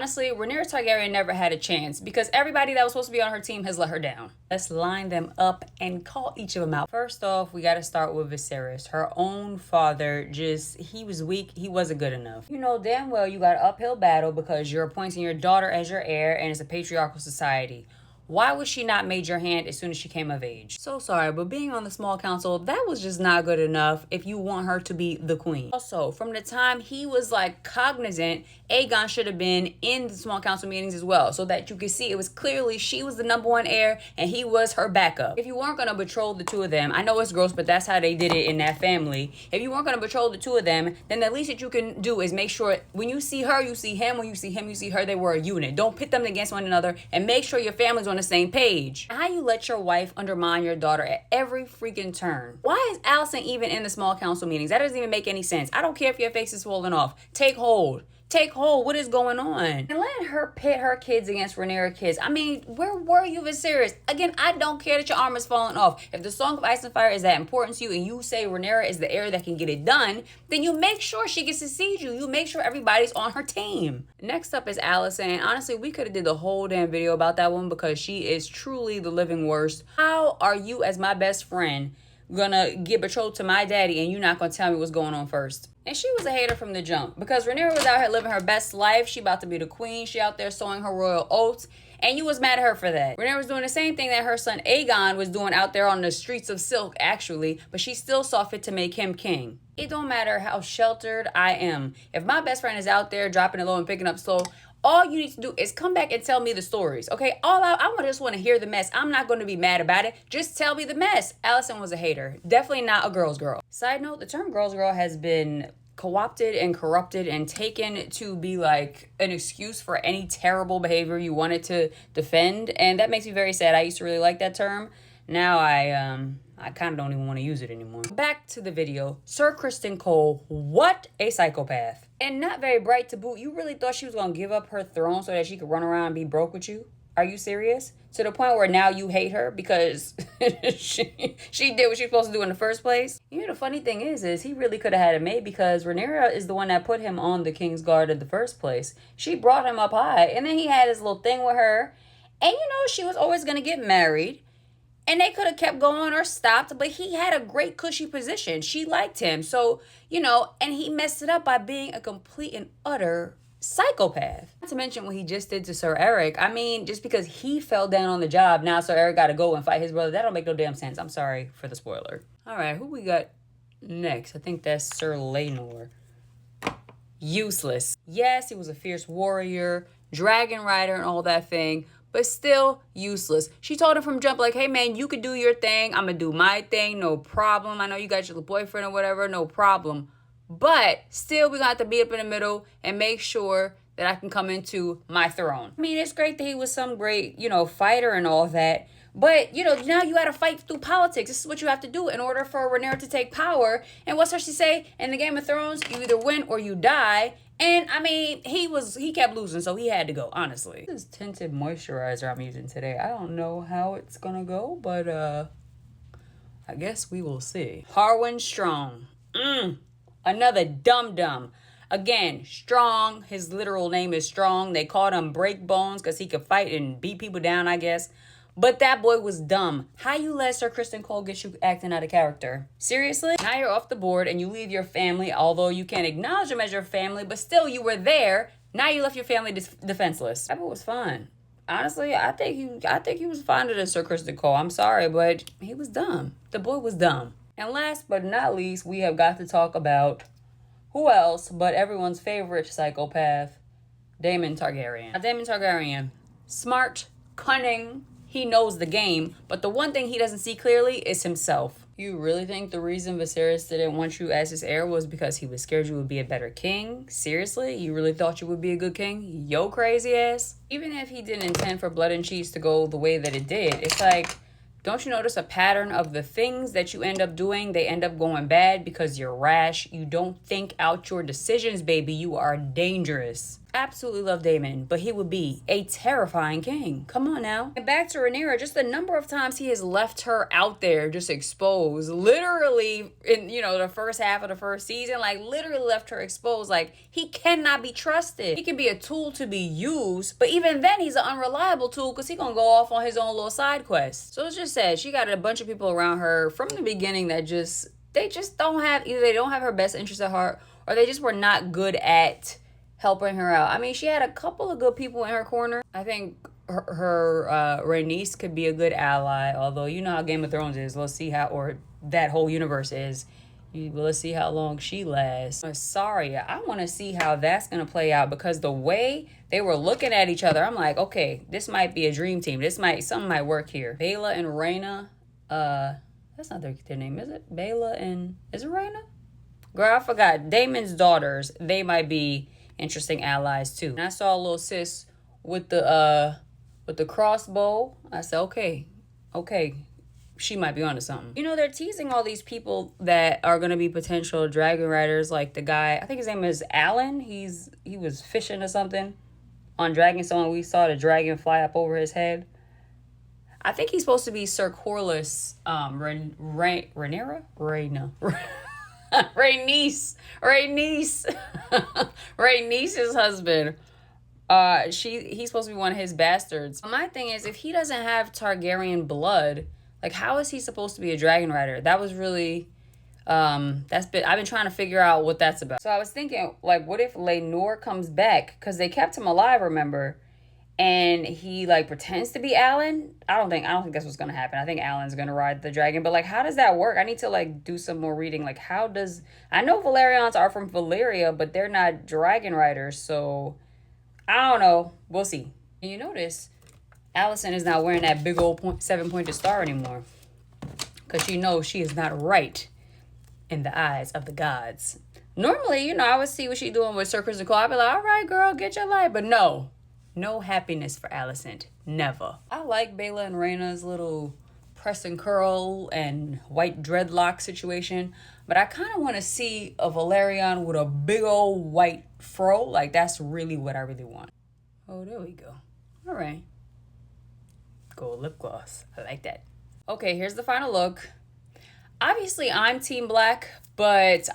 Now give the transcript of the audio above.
Honestly, Rhaenyra Targaryen never had a chance because everybody that was supposed to be on her team has let her down. Let's line them up and call each of them out. First off, we got to start with Viserys. Her own father he was weak. He wasn't good enough. You know damn well you got an uphill battle because you're appointing your daughter as your heir and it's a patriarchal society. Why was she not made your hand as soon as she came of age? So sorry, but being on the small council, that was just not good enough if you want her to be the queen. Also, from the time he was like cognizant, Aegon should have been in the small council meetings as well, so that you could see it was clearly she was the #1 heir and he was her backup. If you weren't gonna betroth the two of them, I know it's gross, but that's how they did it in that family. If you weren't gonna betroth the two of them, then the least that you can do is make sure when you see her, you see him. When you see him, you see her. They were a unit. Don't pit them against one another, and make sure your family's on the same page. How you let your wife undermine your daughter at every freaking turn? Why is Alicent even in the small council meetings? That doesn't even make any sense. I don't care if your face is falling off. Take hold. Take hold. What is going on? And letting her pit her kids against Rhaenyra kids. I mean, where were you, Viserys? Again, I don't care that your armor is falling off. If the Song of Ice and Fire is that important to you and you say Rhaenyra is the heir that can get it done, then you make sure she can succeed you. You make sure everybody's on her team. Next up is Alicent. And honestly, we could have did the whole damn video about that one because she is truly the living worst. How are you, as my best friend, gonna get betrothed to my daddy and you're not gonna tell me what's going on first? And she was a hater from the jump because Rhaenyra was out here living her best life. She about to be the queen. She out there sowing her royal oats. And you was mad at her for that. Rhaenyra was doing the same thing that her son Aegon was doing out there on the streets of Silk, actually. But she still saw fit to make him king. It don't matter how sheltered I am. If my best friend is out there dropping it low and picking up slow, all you need to do is come back and tell me the stories, okay? I just want to hear the mess. I'm not going to be mad about it. Just tell me the mess. Alicent was a hater. Definitely not a girl's girl. Side note, the term girl's girl has been co-opted and corrupted and taken to be like an excuse for any terrible behavior you wanted to defend. And that makes me very sad. I used to really like that term. Now I kind of don't even want to use it anymore. Back to the video. Sir Criston Cole, what a psychopath. And not very bright to boot. You really thought she was going to give up her throne so that she could run around and be broke with you? Are you serious? To the point where now you hate her because she did what she was supposed to do in the first place? You know, the funny thing is he really could have had it made because Rhaenyra is the one that put him on the King's Guard in the first place. She brought him up high and then he had his little thing with her. And you know, she was always going to get married. And they could have kept going or stopped, but he had a great cushy position. She liked him. So, you know, and he messed it up by being a complete and utter psychopath. Not to mention what he just did to Sir Eric. I mean, just because he fell down on the job, now Sir Eric got to go and fight his brother. That don't make no damn sense. I'm sorry for the spoiler. All right, who we got next? I think that's Sir Rhaenyra. Useless. Yes, he was a fierce warrior, dragon rider and all that thing, but still useless. She told him from jump, like, hey, man, you could do your thing. I'm going to do my thing. No problem. I know you got your boyfriend or whatever. No problem. But still, we're going to have to be up in the middle and make sure that I can come into my throne. I mean, it's great that he was some great, you know, fighter and all that. But, you know, now you got to fight through politics. This is what you have to do in order for Rhaenyra to take power. And what's her she say? In the Game of Thrones, you either win or you die. And, I mean, he kept losing, so he had to go, honestly. This is tinted moisturizer I'm using today. I don't know how it's going to go, but I guess we will see. Harwin Strong. Another dum-dum. Again, Strong. His literal name is Strong. They called him Break Bones because he could fight and beat people down, I guess. But that boy was dumb. How you let Sir Criston Cole get you acting out of character? Seriously? Now you're off the board and you leave your family, although you can't acknowledge them as your family, but still you were there. Now you left your family defenseless. That boy was fine. Honestly, I think he was fonder than Sir Criston Cole. I'm sorry, but he was dumb. The boy was dumb. And last but not least, we have got to talk about who else but everyone's favorite psychopath, Daemon Targaryen. Now, Daemon Targaryen, smart, cunning, he knows the game, but the one thing he doesn't see clearly is himself. You really think the reason Viserys didn't want you as his heir was because he was scared you would be a better king? Seriously? You really thought you would be a good king? Yo, crazy ass. Even if he didn't intend for Blood and Cheese to go the way that it did, it's like, don't you notice a pattern of the things that you end up doing? They end up going bad because you're rash. You don't think out your decisions, baby. You are dangerous. absolutely love Daemon, but he would be a terrifying king. Come on now. And back to Rhaenyra, just the number of times he has left her out there just exposed. Literally in, the first half of the first season, like literally left her exposed. Like he cannot be trusted. He can be a tool to be used, but even then he's an unreliable tool because he gonna go off on his own little side quest. So it's just sad. She got a bunch of people around her from the beginning that they just don't have, either they don't have her best interest at heart or they just were not good at helping her out. I mean, she had a couple of good people in her corner. I think her Rhaenys could be a good ally, although you know how Game of Thrones is. Let's see how, or that whole universe is. Let's see how long she lasts. Sorry, I want to see how that's going to play out because the way they were looking at each other, I'm like, okay, this might be a dream team. Something might work here. Baela and Rhaena, that's not their name, is it? Baela and, is it Rhaena? Girl, I forgot. Daemon's daughters, they might be interesting allies too. And I saw a little sis with the crossbow. I said, okay, she might be onto something. They're teasing all these people that are gonna be potential dragon riders, like the guy, I think his name is Alan. He was fishing or something on Dragonstone. We saw the dragon fly up over his head. I think he's supposed to be Sir Corlys, Rhaenyra? Rhaenys. Rhaenys' husband. He's supposed to be one of his bastards. My thing is, if he doesn't have Targaryen blood, like how is he supposed to be a dragon rider? That was really I've been trying to figure out what that's about. So I was thinking, like, what if Rhaenyra comes back? Because they kept him alive, remember? And he like pretends to be Alan. I don't think that's what's gonna happen. I think Alan's gonna ride the dragon. But like, how does that work? I need to like do some more reading. Like, I know Valerians are from Valyria, but they're not dragon riders. So I don't know. We'll see. And you notice Alicent is not wearing that big old 7-pointed star anymore because she knows she is not right in the eyes of the gods. Normally, I would see what she's doing with Sir Criston Cole. I'd be like, all right, girl, get your life. But no happiness for Alicent. Never. I like Baela and Rhaena's little press and curl and white dreadlock situation, but I kind of want to see a Valerian with a big old white fro. Like, that's really what I really want. Oh, there we go. All right. Gold lip gloss. I like that. Okay, here's the final look. Obviously, I'm Team Black, but